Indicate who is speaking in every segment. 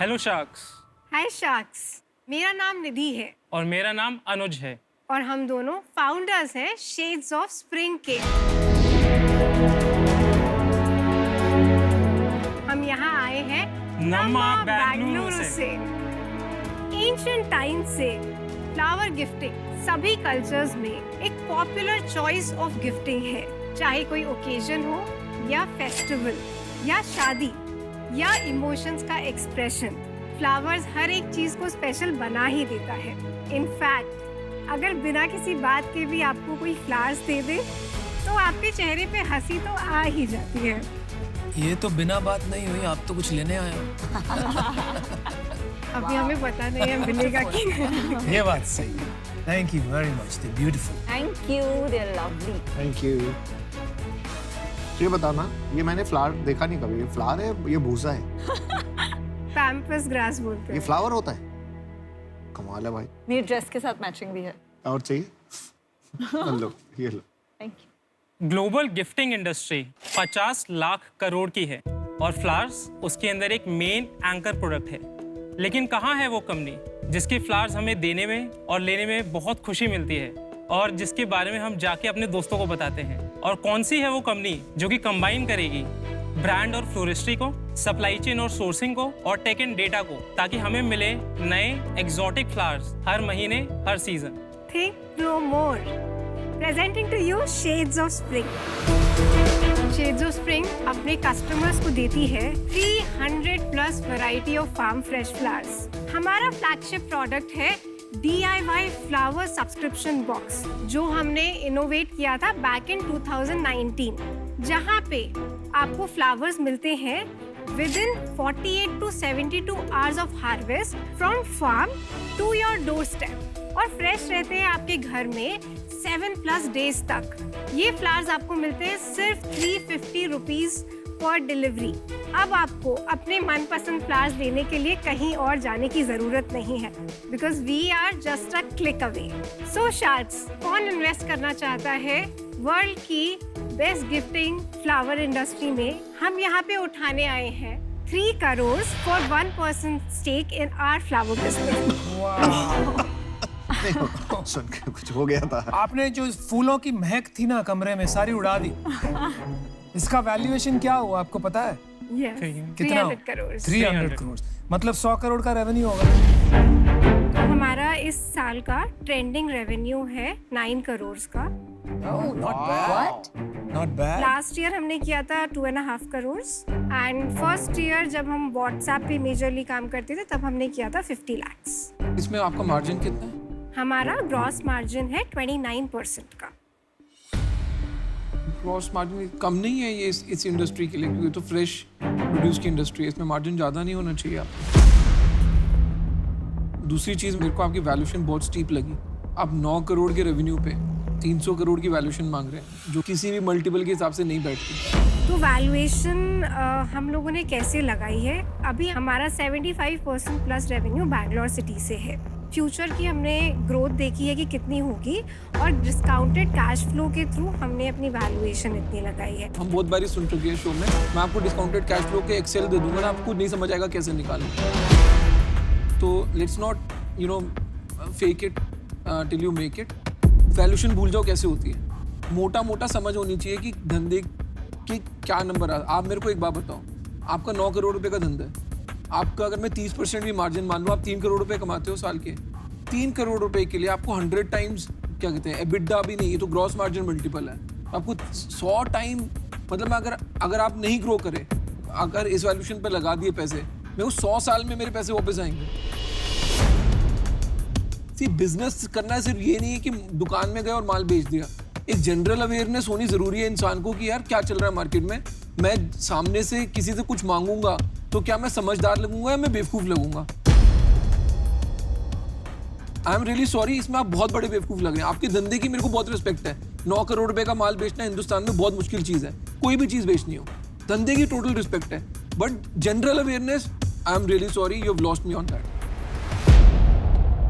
Speaker 1: Hello sharks.
Speaker 2: हाय sharks, मेरा नाम निधि है
Speaker 1: और मेरा नाम अनुज है।
Speaker 2: और हम दोनों फाउंडर्स हैं शेड्स ऑफ स्प्रिंग के। हम यहाँ आए हैं
Speaker 1: नम्मा बेंगलुरु
Speaker 2: बेंगलुरु
Speaker 1: से।
Speaker 2: से। एंशिएंट टाइम से फ्लावर गिफ्टिंग सभी कल्चर्स में एक पॉपुलर चॉइस ऑफ गिफ्टिंग है। चाहे कोई ओकेजन हो या फेस्टिवल या शादी या इमोशंस का एक्सप्रेशन, फ्लावर्स हर एक चीज को स्पेशल बना ही देता है। इनफैक्ट अगर बिना किसी बात के भी आपको कोई फ्लावर्स दे दे तो आपके चेहरे पे हंसी तो आ ही जाती है।
Speaker 3: ये तो बिना बात नहीं हुई, आप तो कुछ लेने आए हो।
Speaker 2: अभी हमें पता नहीं है मिलेगा कि नहीं।
Speaker 3: ये बात सही है। Thank you very much, they beautiful.
Speaker 4: Thank you, they're lovely.
Speaker 5: Thank you. ये बताना, ये मैंने फ्लावर देखा नहीं कभी। ये फ्लावर है, ये भूसा है?
Speaker 2: पैम्पस ग्रास बोलते
Speaker 5: ये
Speaker 2: हैं।
Speaker 5: फ्लावर होता है? कमाल है भाई।
Speaker 4: मेरी ड्रेस के साथ मैचिंग भी है।
Speaker 5: और चाहिए? लो, ये लो।
Speaker 4: Thank you.
Speaker 1: Global gifting industry 50 lakh crore की है और फ्लावर्स उसके अंदर एक मेन एंकर प्रोडक्ट है। लेकिन कहाँ है वो कंपनी जिसके फ्लावर्स हमें देने में और लेने में बहुत खुशी मिलती है और जिसके बारे में हम जाके अपने दोस्तों को बताते हैं? और कौन सी है वो कंपनी जो कि कंबाइन करेगी ब्रांड और फ्लोरिस्ट्री को, सप्लाई चेन और सोर्सिंग को और टेक एंड डेटा को, ताकि हमें मिले नए एक्सोटिक फ्लावर्स हर महीने, हर season.
Speaker 2: Think no more. Presenting to you Shades of Spring. Shades of Spring अपने कस्टमर्स को देती है 300 plus variety of farm fresh flowers. हमारा फ्लैगशिप प्रोडक्ट है DIY फ्लावर सब्सक्रिप्शन बॉक्स, जो हमने इनोवेट किया था बैक इन 2019, जहाँ पे आपको फ्लावर्स मिलते हैं within 48 to 72 hours of harvest from farm to your doorstep और फ्रेश रहते हैं आपके घर में 7+ डेज तक। ये फ्लावर्स आपको मिलते हैं सिर्फ 350 रुपीज पर डिलीवरी। अब आपको अपने मनपसंद फ्लावर्स लेने के लिए कहीं और जाने की जरूरत नहीं है, because we are just a click away. So sharks, कौन इन्वेस्ट करना चाहता है वर्ल्ड की बेस्ट गिफ्टिंग फ्लावर इंडस्ट्री में? हम यहाँ पे उठाने आए हैं 3 crore for 1% stake in our flower business.
Speaker 5: सुन के कुछ हो गया था।
Speaker 3: आपने जो फूलों की महक थी ना कमरे में, सारी उड़ा दी। इसका वैल्यूएशन क्या हुआ आपको पता है? कितना?
Speaker 2: 300 करोड़।
Speaker 3: 300 करोड़, मतलब 100 करोड़ का रेवेन्यू होगा।
Speaker 2: तो हमारा इस साल का ट्रेंडिंग रेवेन्यू है 9 करोड़ का।
Speaker 3: Not bad, not bad.
Speaker 2: Last year हमने किया था 2.5 करोड़ एंड फर्स्ट ईयर जब हम व्हाट्सएप पे मेजरली काम करते थे तब हमने किया था 50 लाख।
Speaker 6: इसमें आपका मार्जिन कितना है?
Speaker 2: हमारा ग्रॉस मार्जिन है 29% का।
Speaker 6: ग्रॉस मार्जिन कम नहीं है ये इस इंडस्ट्री के लिए, क्योंकि तो फ्रेश प्रोड्यूस की इंडस्ट्री है, इसमें मार्जिन ज़्यादा नहीं होना चाहिए आपको। दूसरी चीज़, मेरे को आपकी वैल्यूएशन बहुत स्टीप लगी। आप 9 करोड़ के रेवेन्यू पे 300 करोड़ की वैल्यूएशन मांग रहे हैं, जो किसी भी मल्टीपल के हिसाब से नहीं बैठती।
Speaker 2: तो वैल्यूएशन हम लोगों ने कैसे लगाई है? अभी हमारा 75% प्लस रेवेन्यू बैंगलोर सिटी से है। फ्यूचर की हमने ग्रोथ देखी है कि कितनी होगी और डिस्काउंटेड कैश फ्लो के थ्रू हमने अपनी वैल्यूएशन इतनी लगाई है।
Speaker 6: हम बहुत बारी सुन चुके हैं शो में। मैं आपको डिस्काउंटेड कैश फ्लो के एक्सेल दे दूंगा ना, आपको नहीं समझ आएगा कैसे निकालें। तो let's not fake it till you make it. Valuation भूल जाओ कैसे होती है। मोटा मोटा समझ होनी चाहिए कि धंधे के क्या नंबर आ। आप मेरे को एक बात बताओ, आपका 9 करोड़ रुपए का धंधा है, आपका अगर मैं 30% भी मार्जिन मान लूँ, आप 3 करोड़ रुपए कमाते हो साल के। 3 करोड़ रुपए के लिए आपको 100 टाइम्स क्या कहते हैं, एबिडा भी नहीं, ये तो ग्रॉस मार्जिन मल्टीपल है। आपको 100 टाइम, मतलब अगर आप नहीं ग्रो करें, अगर इस वैल्यूएशन पे लगा दिए पैसे, मेरे को 100 साल में मेरे पैसे वापस आएंगे। सी, बिजनेस करना सिर्फ ये नहीं है कि दुकान में गए और माल बेच दिया। एक जनरल अवेयरनेस होनी जरूरी है इंसान को कि यार क्या चल रहा है मार्केट में। मैं सामने से किसी से कुछ मांगूंगा तो क्या मैं समझदार लगूंगा या मैं बेवकूफ लगूंगा? आई एम रियली सॉरी, इसमें आप बहुत बड़े बेवकूफ लग रहे हैं। आपके धंधे की मेरे को बहुत रिस्पेक्ट है। 9 करोड़ रुपए का माल बेचना हिंदुस्तान में बहुत मुश्किल चीज है, कोई भी चीज बेचनी हो। धंधे की टोटल रिस्पेक्ट है, but general awareness, I am really sorry, you have lost me on that.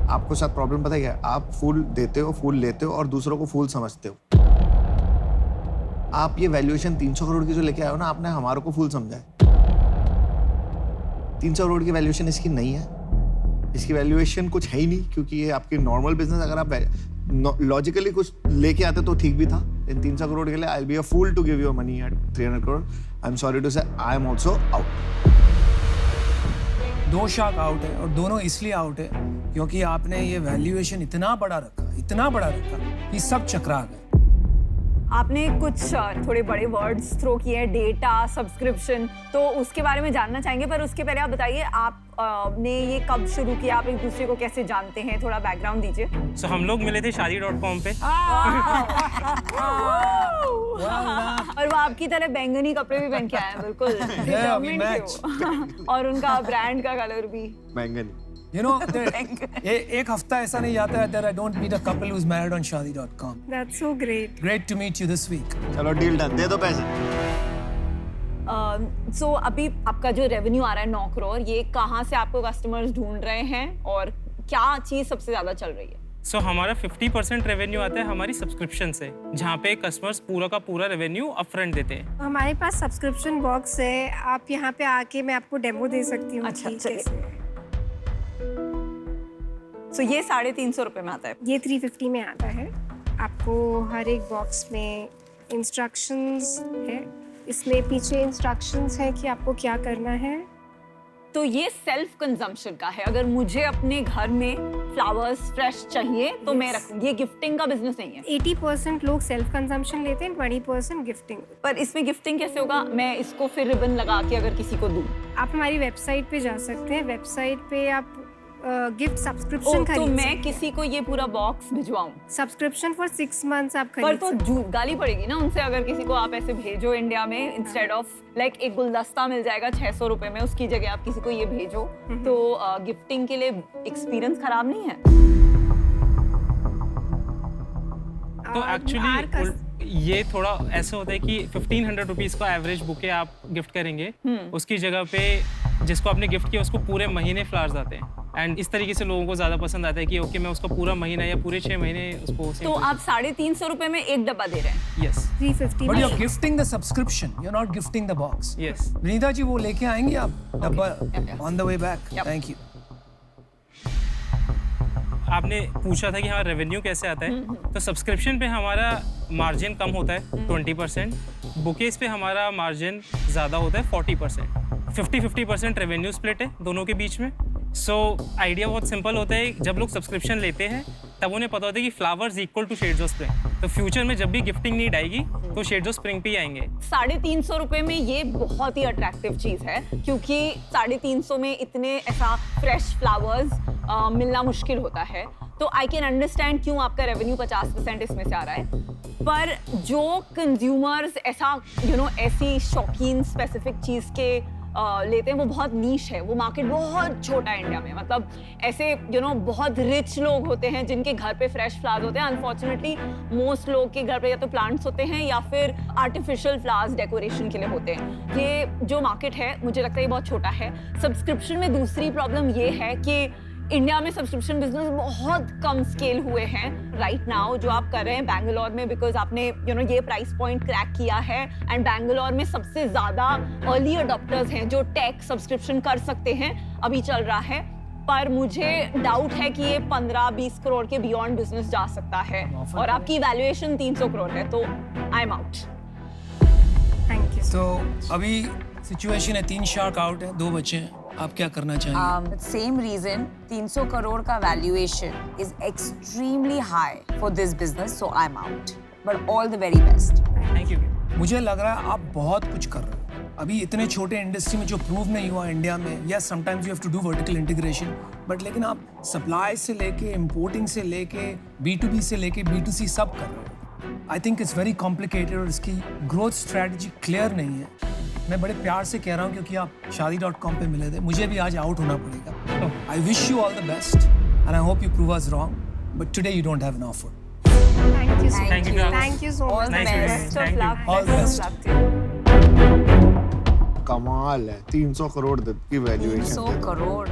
Speaker 5: आपको साथ प्रॉब्लम पता है क्या? आप फूल देते हो, फूल लेते हो और दूसरों को फूल समझते हो। आप ये वैल्यूएशन 300 करोड़ की जो लेके आए हो ना, आपने हमारे को फूल समझा है। 300 करोड़ की वैल्यूएशन इसकी नहीं है। इसकी वैल्यूएशन कुछ है ही नहीं, क्योंकि ये आपकी नॉर्मल बिजनेस, अगर आप लॉजिकली कुछ लेके आते तो ठीक भी था। इन 300 करोड़ के लिए I will be a fool to give you money at 300 crore. I am sorry to say I am also out.
Speaker 3: 2 shark out है, और दोनों इसलिए आउट है क्योंकि आपने ये वैल्यूएशन इतना बड़ा रखा कि सब चकरा गए।
Speaker 4: आपने कुछ थोड़े बड़े वर्ड्स थ्रो किए हैं, डेटा, सब्सक्रिप्शन, तो उसके बारे में जानना चाहेंगे। पर उसके पहले आप बताइए, आप ने ये कब शुरू किया, आप एक दूसरे को कैसे जानते हैं, थोड़ा बैकग्राउंड दीजिए।
Speaker 1: So, हम लोग मिले थे शादी.com पे।
Speaker 4: और वो आपकी तरह बैंगनी कपड़े भी पहन के आए हैं, बिल्कुल determined थे वो। और उनका ब्रांड का कलर भी
Speaker 5: बैंगनी।
Speaker 3: You know, एक हफ्ता ऐसा नहीं जाता है that I don't meet a couple who's married on Shaadi.com.
Speaker 2: That's so great.
Speaker 3: Great to meet you this week.
Speaker 5: चलो डील डन, दे दो पैसे।
Speaker 4: सो अभी आपका जो रेवेन्यू आ रहा है 9 करोड़, ये कहाँ से आपको कस्टमर्स ढूंढ रहे हैं और क्या चीज़ सबसे ज़्यादा चल रही है?
Speaker 1: So, हमारा 50% रेवेन्यू आता है हमारी सब्सक्रिप्शन से, जहाँ पे कस्टमर्स पूरा का पूरा रेवेन्यू अपफ्रंट देते हैं।
Speaker 2: हमारे पास सब्सक्रिप्शन बॉक्स है, आप यहाँ पे आके मैं आपको डेमो दे सकती हूँ।
Speaker 4: अच्छा,
Speaker 2: कि
Speaker 4: चलिए।
Speaker 2: कैसे।
Speaker 4: सो ये 350 रुपये में आता है।
Speaker 2: ये 350 में आता है। आपको हर एक बॉक्स में इंस्ट्रक्शंस है, इसमें पीछे इंस्ट्रक्शंस है कि आपको क्या करना है।
Speaker 4: तो ये सेल्फ कंजम्पशन का है। अगर मुझे अपने घर में फ्लावर्स फ्रेश चाहिए तो मैं रखूंगी। ये गिफ्टिंग का बिजनेस नहीं है।
Speaker 2: 80% लोग सेल्फ कंजम्पशन लेते हैं, 20% गिफ्टिंग।
Speaker 4: पर इसमें गिफ्टिंग कैसे होगा? मैं इसको फिर रिबन लगा के अगर किसी को दूं?
Speaker 2: आप हमारी वेबसाइट पे जा सकते हैं। वेबसाइट पे आप गिफ्ट सब्सक्रिप्शन
Speaker 4: तो
Speaker 2: खरीद
Speaker 4: मैं किसी को ये पूरा बॉक्स भिजवाऊं?
Speaker 2: सब्सक्रिप्शन फॉर 6 मंथ्स आप
Speaker 4: पर
Speaker 2: खरीद
Speaker 4: तो
Speaker 2: सकते
Speaker 4: गाली पड़ेगी ना उनसे, अगर किसी को आप ऐसे भेजो इंडिया में, इंस्टेड ऑफ लाइक एक गुलदस्ता मिल जाएगा 600 रुपए में, उसकी जगह आप किसी को ये भेजो, तो गिफ्टिंग के लिए एक्सपीरियंस खराब नहीं है?
Speaker 1: तो एक्चुअली ये थोड़ा ऐसा होता है कि 1500 रुपीज़ का एवरेज बुके आप गिफ्ट करेंगे, उसकी जगह पे जिसको आपने गिफ्ट किया उसको पूरे महीने फ्लावर्स आते हैं। एंड इस तरीके से लोगों को ज़्यादा पसंद आता है कि ओके मैं उसका पूरा महीना या पूरे 6 महीने उसको।
Speaker 4: तो आप 350 रुपए में एक डब्बा दे रहे हैं?
Speaker 1: यस
Speaker 2: 350
Speaker 3: But
Speaker 2: में।
Speaker 3: you're gifting the subscription. You're not gifting the box.
Speaker 1: Yes.
Speaker 3: Vinita ji वो लेके आएंगी आप डब्बा on the way back.
Speaker 4: Yep.
Speaker 3: Thank you.
Speaker 1: आपने पूछा था कि हमारा रेवेन्यू कैसे आता है, तो सब्सक्रिप्शन पे हमारा मार्जिन कम होता है 20%, बुकेज पे हमारा मार्जिन ज़्यादा होता है 40%। 50-50% रेवेन्यू स्प्लिट है दोनों के बीच में। सो आइडिया बहुत सिंपल होता है, जब लोग सब्सक्रिप्शन लेते हैं तब उन्हें पता होता है कि flowers equal to shades of spring, तो फ्यूचर में जब भी गिफ्टिंग नीड आएगी तो शेड्स ऑफ स्प्रिंग पे ही आएंगे।
Speaker 4: 350 रुपए में ये बहुत ही अट्रैक्टिव चीज है, क्योंकि 350 में इतने ऐसा फ्रेश फ्लावर्स मिलना मुश्किल होता है। तो आई कैन अंडरस्टैंड क्यों आपका रेवेन्यू 50% इसमें से आ रहा है। पर जो कंज्यूमर्स ऐसा ऐसी शौकीन स्पेसिफिक चीज के लेते हैं, वो बहुत नीश है, वो मार्केट बहुत छोटा है इंडिया में। मतलब ऐसे बहुत रिच लोग होते हैं जिनके घर पे फ्रेश फ्लावर्स होते हैं। अनफॉर्चुनेटली मोस्ट लोग के घर पे या तो प्लांट्स होते हैं या फिर आर्टिफिशियल फ्लावर्स डेकोरेशन के लिए होते हैं। ये जो मार्केट है मुझे लगता है ये बहुत छोटा है। सब्सक्रिप्शन में दूसरी प्रॉब्लम ये है कि इंडिया में सब्सक्रिप्शन बिजनेस बहुत कम स्केल हुए हैं राइट नाउ, जो आप कर रहे हैं बैंगलोर में, बिकॉज आपने ये प्राइस पॉइंट क्रैक किया है। एंड बैंगलोर में सबसे ज़्यादा अर्ली अडॉप्टर्स हैं जो टेक सब्सक्रिप्शन कर सकते हैं, अभी चल रहा है। पर मुझे डाउट है कि ये 15-20 करोड़ के बियॉन्ड बिजनेस जा सकता है, और आपकी वैल्यूएशन 300 करोड़ है, तो I am out.
Speaker 2: Thank you.
Speaker 3: तो अभी सिचुएशन है 3 शार्क आउट है, 2 बचे हैं, आप क्या करना चाहेंगे?
Speaker 7: Same reason, 300 करोड़ का valuation is extremely high for this business, so I'm out. But all the very best.
Speaker 1: Thank you.
Speaker 3: मुझे लग रहा है आप बहुत कुछ कर रहे हो अभी इतने छोटे इंडस्ट्री में, जो प्रूव नहीं हुआ इंडिया में। Yes, sometimes you have to do vertical integration, but लेकिन आप सप्लाई से लेके इम्पोर्टिंग से लेके B2B से लेके B2C सब कर रहे हो। I think it's very complicated और इसकी ग्रोथ स्ट्रैटेजी क्लियर नहीं है। मैं बड़े प्यार से कह रहा हूँ क्योंकि आप Shaadi.com पे मिले थे, मुझे भी आज आउट होना पड़ेगा। I wish you all the best and I hope you prove us wrong, but today you don't have an offer.
Speaker 2: Thank you so
Speaker 1: Thank you.
Speaker 2: Thank you so
Speaker 7: All
Speaker 2: much.
Speaker 7: the
Speaker 1: Nice
Speaker 7: best.
Speaker 1: meeting you. Thank you.
Speaker 3: All the best.
Speaker 5: कमाल है, 300 करोड़ की valuation.
Speaker 7: 300 crore.